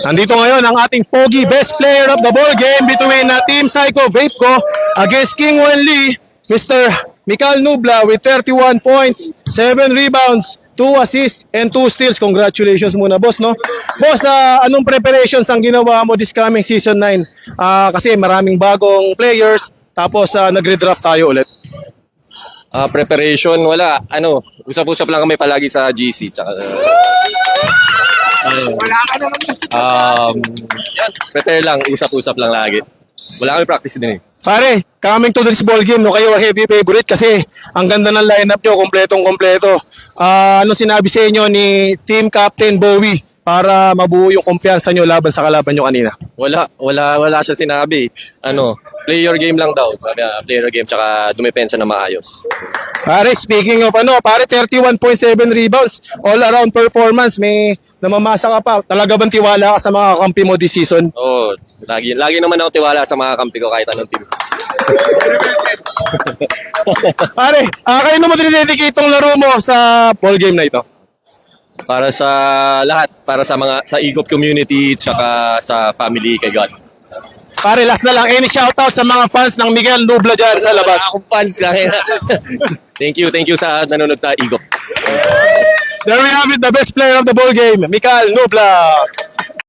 Nandito ngayon ang ating pogi best player of the ball game between Team Psycho Vapeco against King Wen Lee, Mr. Mikal Nubla with 31 points, 7 rebounds, 2 assists, and 2 steals. Congratulations muna, boss, no? Boss, anong preparations ang ginawa mo this coming season 9? Kasi maraming bagong players, tapos nagre-draft tayo ulit. Preparation, wala. Usap-usap lang kami palagi sa GC. Tsaka, yan, prepare lang, usap-usap lang lagi. Wala kami practice din eh. Pare, coming to this ball game, no, kayo heavy favorite kasi ang ganda ng lineup nyo, kompletong-kompleto. Ano sinabi sa inyo ni Team Captain Bowie para mabuo yung kumpiyansa nyo laban sa kalaban nyo kanina? Wala siya sinabi. Player game lang daw. Sabi, player game, tsaka dumepensa na maayos. Pare, speaking of pare 31.7 rebounds, all around performance, may namamasa ka pa. Talaga bang tiwala ka sa mga kampi mo this season? Oo, lagi naman ako tiwala sa mga kampi ko kahit anong team. Pare, kayo naman dinedicate itong laro mo sa ball game na ito? Para sa lahat, para sa Igop community, tsaka sa family kay God. Pare, last na lang, any shoutout sa mga fans ng Miguel Nubla dyan sa labas? Akong fans lang. Thank you sa nanonood na Igop. There we have it, the best player of the ball game, Mikal Nubla.